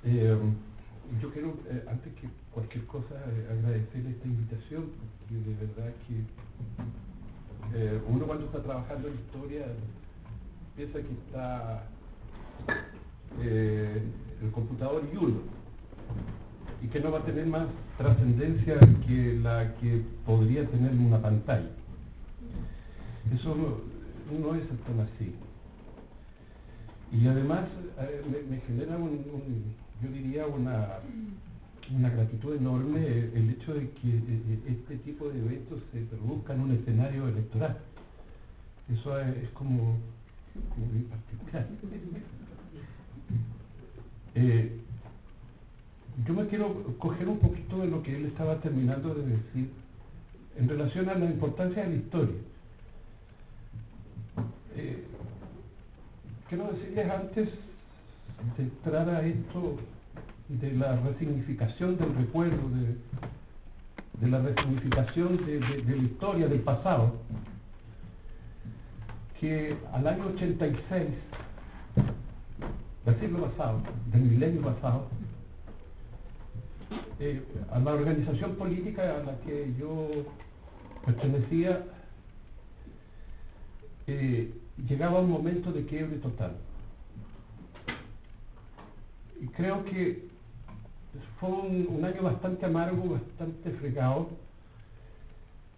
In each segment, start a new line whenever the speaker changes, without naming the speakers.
Eh, yo quiero, antes que cualquier cosa, agradecer esta invitación, porque de verdad que uno cuando está trabajando en historia piensa que está el computador y uno, y que no va a tener más trascendencia que la que podría tener en una pantalla. Eso no es tan así. Y además me genera yo diría una gratitud enorme el hecho de que este tipo de eventos se produzcan en un escenario electoral. Eso es como muy particular. Yo me quiero coger un poquito de lo que él estaba terminando de decir en relación a la importancia de la historia. Quiero decirles antes de entrar a esto de la resignificación del recuerdo, de la resignificación de la historia, del pasado, que al año 86 del siglo pasado, del milenio pasado, a la organización política a la que yo pertenecía, llegaba un momento de quiebre total. Y creo que fue un año bastante amargo, bastante fregado,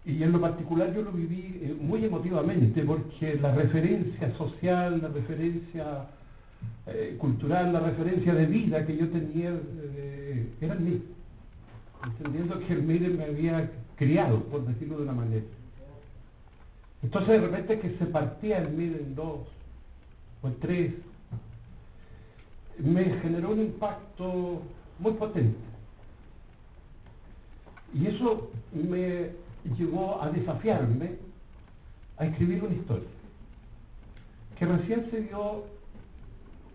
y en lo particular yo lo viví muy emotivamente, porque la referencia social, la referencia cultural, la referencia de vida que yo tenía era el MIR, entendiendo que el MIR me había criado, por decirlo de una manera. Entonces de repente que se partía el MIR en dos o en tres, me generó un impacto muy potente. Y eso me llevó a desafiarme a escribir una historia, que recién se dio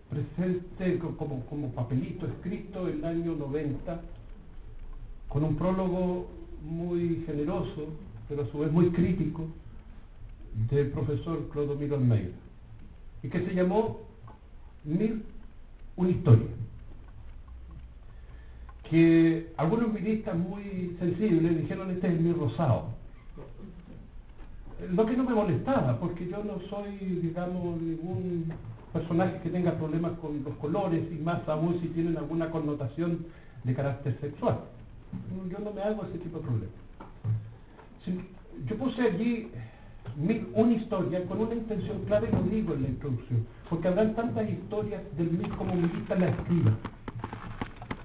presente como papelito escrito en el año 90, con un prólogo muy generoso, pero a su vez muy crítico, del profesor Clodomiro Almeida, y que se llamó Mir, una historia, que algunos miristas muy sensibles dijeron: este es el Mir rosado. Lo que no me molestaba, porque yo no soy, digamos, ningún personaje que tenga problemas con los colores, y más aún si tienen alguna connotación de carácter sexual. Yo no me hago ese tipo de problemas. Yo puse allí una historia con una intención clara, y lo digo en la introducción, porque habrán tantas historias del MIR como milita la escriba.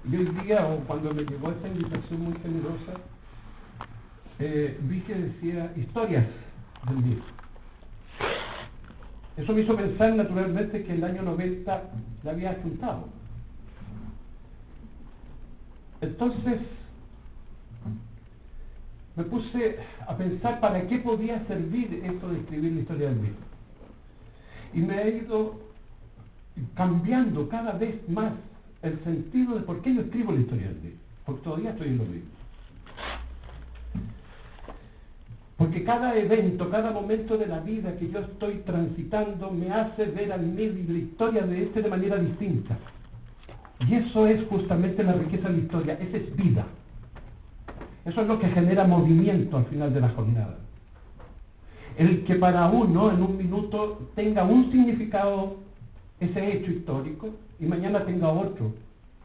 Y hoy día, o cuando me llegó esta invitación muy generosa, vi que decía historias del MIR. Eso me hizo pensar naturalmente que el año 90 la había juntado. Entonces me puse a pensar para qué podía servir esto de escribir la historia del MIR. Y me ha ido cambiando cada vez más el sentido de por qué yo escribo la historia del MIR, porque todavía estoy en lo mismo. Porque cada evento, cada momento de la vida que yo estoy transitando me hace ver al MIR y la historia de de manera distinta. Y eso es justamente la riqueza de la historia, esa es vida. Eso es lo que genera movimiento al final de la jornada. El que para uno en un minuto tenga un significado ese hecho histórico y mañana tenga otro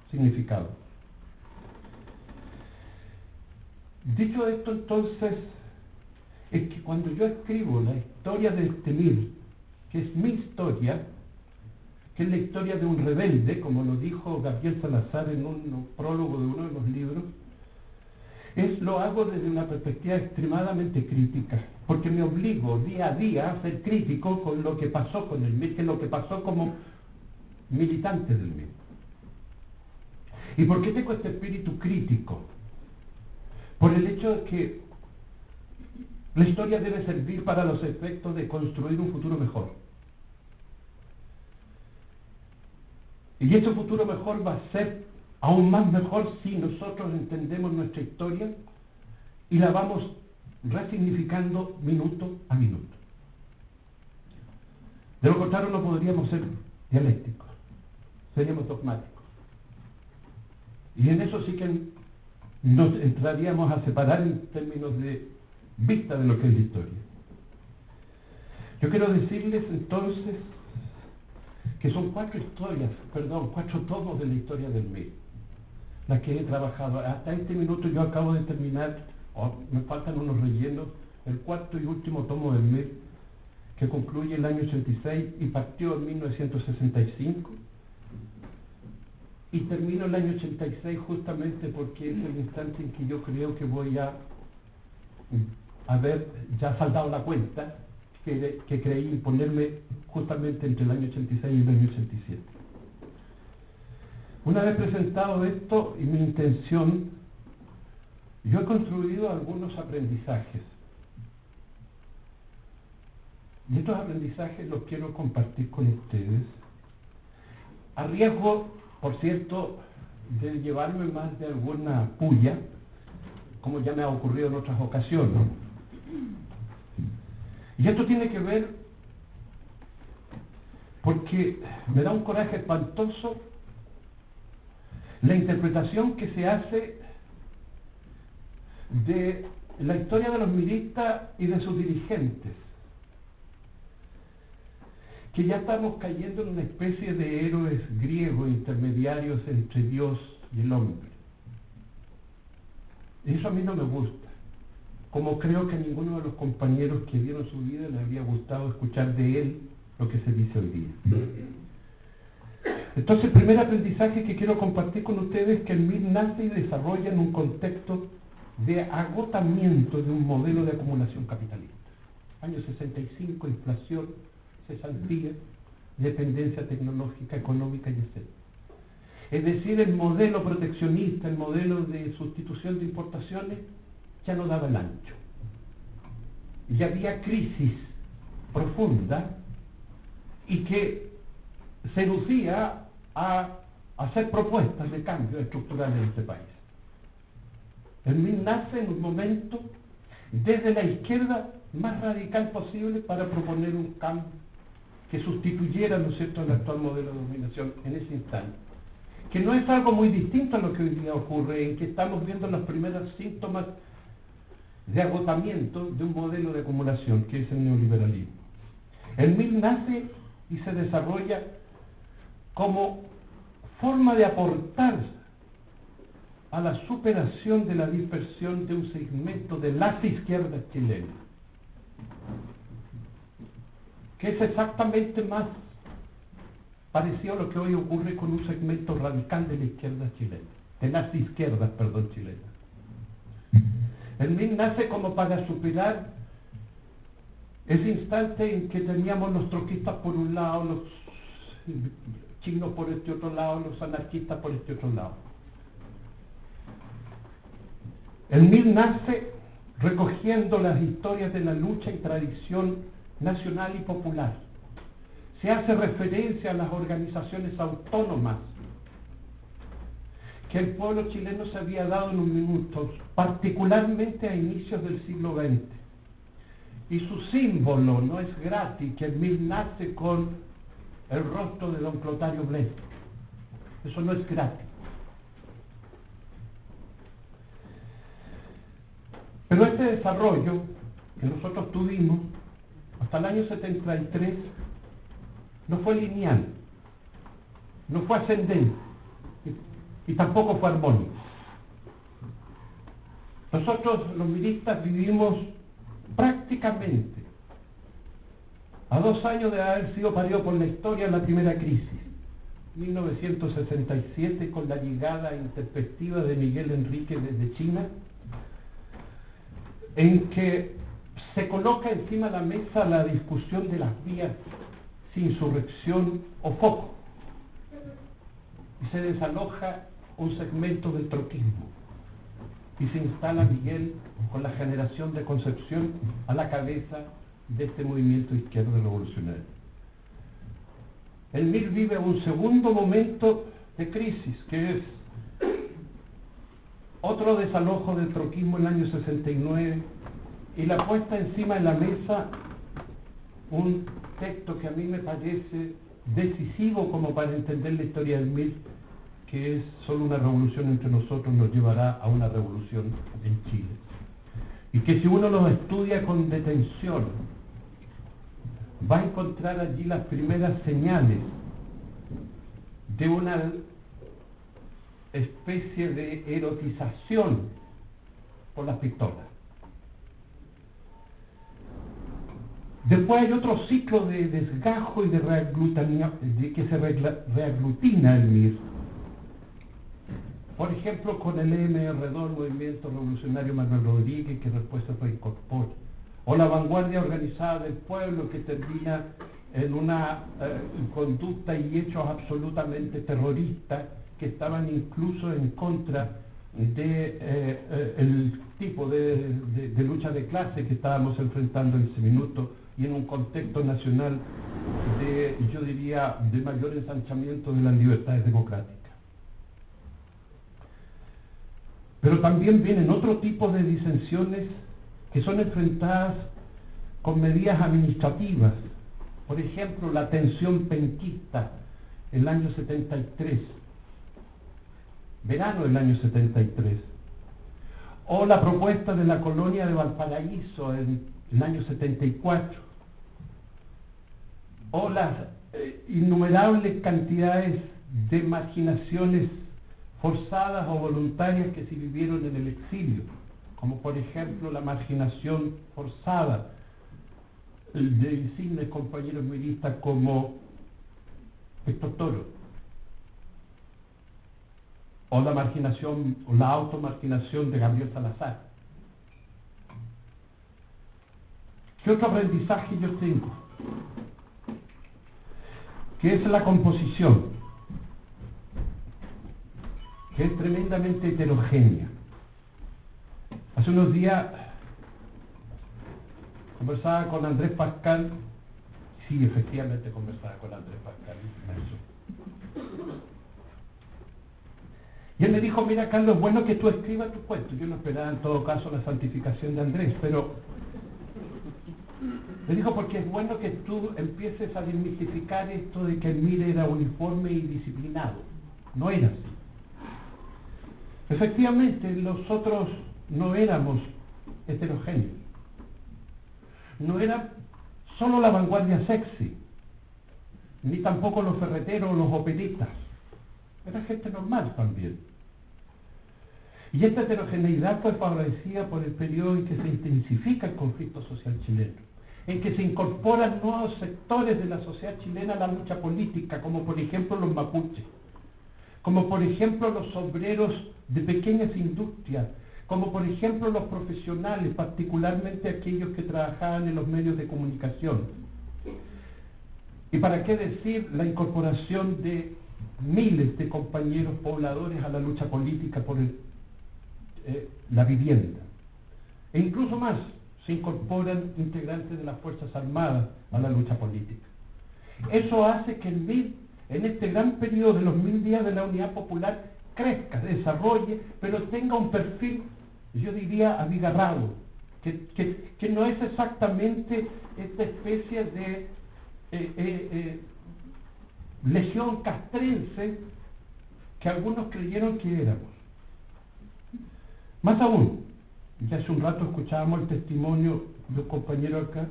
significado. Dicho esto, entonces, es que cuando yo escribo la historia de este MIR, que es mi historia, que es la historia de un rebelde, como lo dijo Gabriel Salazar en un prólogo de uno de los libros, lo hago desde una perspectiva extremadamente crítica, porque me obligo día a día a ser crítico con lo que pasó con el MIR, que es lo que pasó como militante del MIR. ¿Y por qué tengo este espíritu crítico? Por el hecho de que la historia debe servir para los efectos de construir un futuro mejor. Y ese futuro mejor va a ser aún más mejor si nosotros entendemos nuestra historia y la vamos resignificando minuto a minuto. De lo contrario no podríamos ser dialécticos, seríamos dogmáticos. Y en eso sí que nos entraríamos a separar en términos de vista de lo que es la historia. Yo quiero decirles entonces que son cuatro tomos de la historia del MIR, las que he trabajado. Hasta este minuto yo acabo de terminar, me faltan unos rellenos, el cuarto y último tomo del MIR, que concluye el año 86 y partió en 1965, y termino el año 86 justamente porque es el instante en que yo creo que voy a haber ya saldado la cuenta que creí imponerme justamente entre el año 86 y el año 87. Una vez presentado esto y mi intención, yo he construido algunos aprendizajes. Y estos aprendizajes los quiero compartir con ustedes, a riesgo, por cierto, de llevarme más de alguna puya, como ya me ha ocurrido en otras ocasiones. Y esto tiene que ver porque me da un coraje espantoso la interpretación que se hace de la historia de los milistas y de sus dirigentes, que ya estamos cayendo en una especie de héroes griegos intermediarios entre Dios y el hombre. Y eso a mí no me gusta, como creo que a ninguno de los compañeros que vieron su vida le habría gustado escuchar de él lo que se dice hoy día. Entonces, el primer aprendizaje que quiero compartir con ustedes es que el MIR nace y desarrolla en un contexto de agotamiento de un modelo de acumulación capitalista. Año 65, inflación, cesantía, dependencia tecnológica, económica y etc. Es decir, el modelo proteccionista, el modelo de sustitución de importaciones, ya no daba el ancho. Y había crisis profunda y que seducía a hacer propuestas de cambio estructural en este país. El MIR nace en un momento desde la izquierda más radical posible para proponer un cambio que sustituyera, ¿no es cierto?, el actual modelo de dominación en ese instante. Que no es algo muy distinto a lo que hoy día ocurre, en que estamos viendo los primeros síntomas de agotamiento de un modelo de acumulación, que es el neoliberalismo. El MIR nace y se desarrolla como forma de aportar a la superación de la dispersión de un segmento de las izquierdas chilenas, que es exactamente más parecido a lo que hoy ocurre con un segmento radical de la izquierda chilena, de las izquierdas, perdón, chilenas. El MIR nace como para superar ese instante en que teníamos los troquistas por un lado, los chinos por este otro lado, los anarquistas por este otro lado. El MIR nace recogiendo las historias de la lucha y tradición nacional y popular. Se hace referencia a las organizaciones autónomas que el pueblo chileno se había dado en un minuto, particularmente a inicios del siglo XX. Y su símbolo no es gratis, que el MIR nace con el rostro de don Clotario Blest. Eso no es gratis. Pero este desarrollo que nosotros tuvimos hasta el año 73 no fue lineal, no fue ascendente y tampoco fue armónico. Nosotros los miristas vivimos prácticamente a 2 años de haber sido parido por la historia la primera crisis, 1967, con la llegada intempestiva de Miguel Enrique desde China, en que se coloca encima de la mesa la discusión de las vías de insurrección o foco, y se desaloja un segmento del troquismo y se instala Miguel con la generación de Concepción a la cabeza de este movimiento izquierdo revolucionario. El MIR vive un segundo momento de crisis, que es otro desalojo del troquismo en el año 69 y la puesta encima de la mesa un texto que a mí me parece decisivo como para entender la historia del MIR, que solo una revolución entre nosotros nos llevará a una revolución en Chile. Y que si uno los estudia con detención, va a encontrar allí las primeras señales de una especie de erotización por las pistolas. Después hay otro ciclo de desgajo y de que se reaglutina el MIR. Por ejemplo, con el MRO, el Movimiento Revolucionario Manuel Rodríguez, que después se reincorpora. O la vanguardia organizada del pueblo, que termina en una conducta y hechos absolutamente terroristas, que estaban incluso en contra del tipo de lucha de clase que estábamos enfrentando en ese minuto, y en un contexto nacional de, yo diría, de mayor ensanchamiento de las libertades democráticas. Pero también vienen otro tipo de disensiones que son enfrentadas con medidas administrativas. Por ejemplo, la tensión penquista el año 73, verano del año 73, o la propuesta de la colonia de Valparaíso en el año 74, o las innumerables cantidades de marginaciones forzadas o voluntarias que se vivieron en el exilio, como por ejemplo la marginación forzada de insignes compañeros milistas como Héctor Toro, o la marginación o la automarginación de Gabriel Salazar. ¿Qué otro aprendizaje yo tengo? Que es la composición, que es tremendamente heterogénea. Hace unos días conversaba con Andrés Pascal, sí, efectivamente conversaba con Andrés Pascal, y él me dijo, mira Carlos, es bueno que tú escribas tu cuento. Yo no esperaba en todo caso la santificación de Andrés, pero me dijo, porque es bueno que tú empieces a desmitificar esto de que el MIR era uniforme y disciplinado. No era así. Efectivamente, nosotros no éramos heterogéneos. No era solo la vanguardia sexy, ni tampoco los ferreteros o los operistas. Era gente normal también. Y esta heterogeneidad fue favorecida por el periodo en que se intensifica el conflicto social chileno, en que se incorporan nuevos sectores de la sociedad chilena a la lucha política, como por ejemplo los mapuches, como por ejemplo los obreros de pequeñas industrias, como por ejemplo los profesionales, particularmente aquellos que trabajaban en los medios de comunicación. Y para qué decir la incorporación de miles de compañeros pobladores a la lucha política por la vivienda. E incluso más, se incorporan integrantes de las Fuerzas Armadas a la lucha política. Eso hace que el MIR, en este gran periodo de los 1000 días de la Unidad Popular, crezca, desarrolle, pero tenga un perfil, yo diría, abigarrado, que no es exactamente esta especie de legión castrense que algunos creyeron que éramos. Más aún, y hace un rato escuchábamos el testimonio de un compañero acá,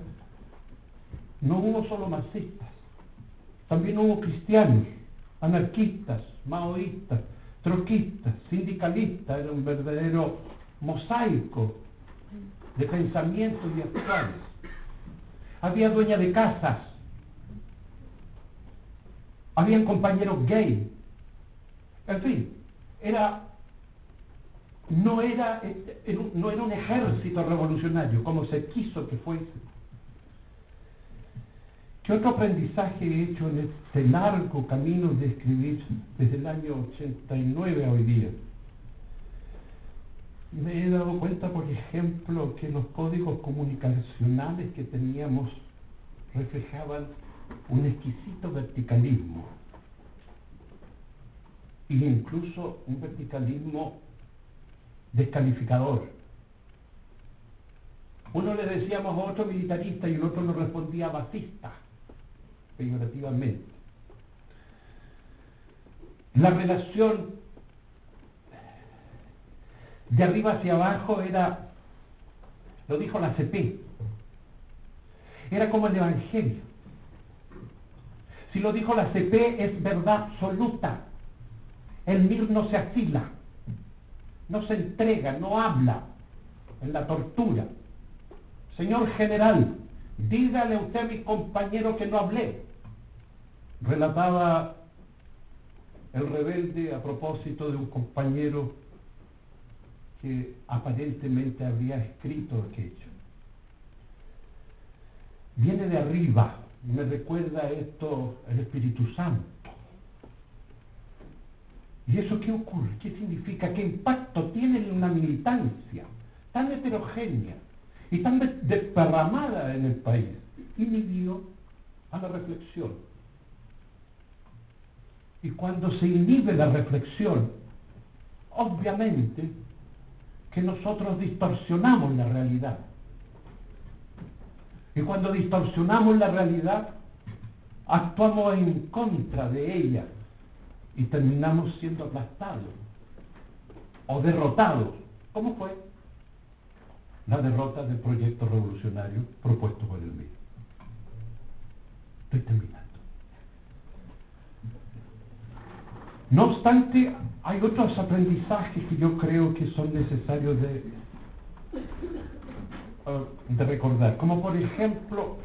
no hubo solo marxistas, también hubo cristianos, anarquistas, maoístas, troquistas, sindicalistas. Era un verdadero mosaico de pensamientos y actuales. Había dueñas de casas, habían compañeros gay, en fin, no era un ejército revolucionario como se quiso que fuese. ¿Qué otro aprendizaje he hecho en este largo camino de escribir desde el año 89 a hoy día? Me he dado cuenta, por ejemplo, que los códigos comunicacionales que teníamos reflejaban un exquisito verticalismo, e incluso un verticalismo descalificador. Uno le decíamos a otro militarista y el otro nos respondía fascista, peyorativamente. La relación de arriba hacia abajo era, lo dijo la CP, era como el Evangelio. Si lo dijo la CP es verdad absoluta. El MIR no se asila, no se entrega, no habla en la tortura. Señor general, dígale usted a mi compañero que no hablé. Relataba el rebelde a propósito de un compañero que aparentemente había escrito aquello. Viene de arriba, me recuerda esto el Espíritu Santo. ¿Y eso qué ocurre? ¿Qué significa? ¿Qué impacto tiene una militancia tan heterogénea y tan desparramada en el país? Inhibió a la reflexión. Y cuando se inhibe la reflexión, obviamente que nosotros distorsionamos la realidad. Y cuando distorsionamos la realidad, actuamos en contra de ella y terminamos siendo aplastados o derrotados. ¿Cómo fue la derrota del proyecto revolucionario propuesto por el MIR? Estoy terminando. No obstante, hay otros aprendizajes que yo creo que son necesarios de recordar, como por ejemplo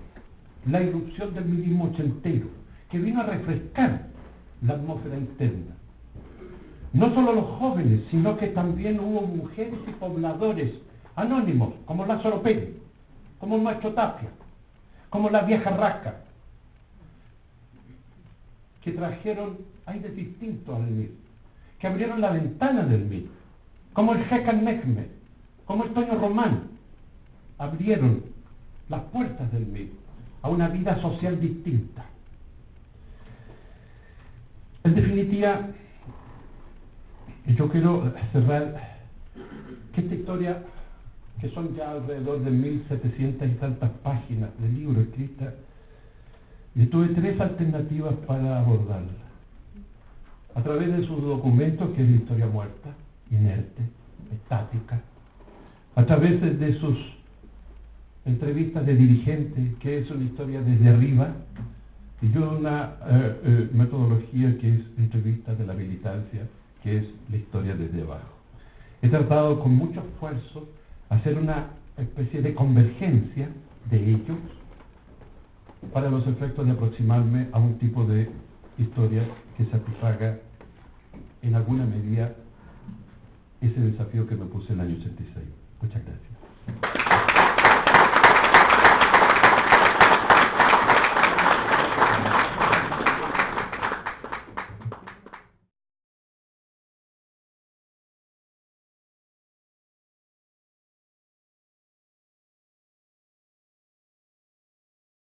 la irrupción del milismo ochentero, que vino a refrescar la atmósfera interna. No solo los jóvenes, sino que también hubo mujeres y pobladores anónimos, como Lázaro Pérez, como el Maestro Tapia, como la vieja Rasca, que trajeron aires distintos al MIR, que abrieron la ventana del MIR, como el Hekan Mehmet, como el Toño Román, abrieron las puertas del MIR a una vida social distinta. En definitiva, yo quiero cerrar que esta historia, que son ya alrededor de 1700 y tantas páginas de libro escritas, y tuve tres alternativas para abordarla. A través de sus documentos, que es la historia muerta, inerte, estática, a través de sus entrevistas de dirigentes, que es una historia desde arriba, y yo una metodología que es entrevista de la militancia, que es la historia desde abajo. He tratado con mucho esfuerzo hacer una especie de convergencia de ellos para los efectos de aproximarme a un tipo de historia que satisfaga en alguna medida ese desafío que me puse en el año 86.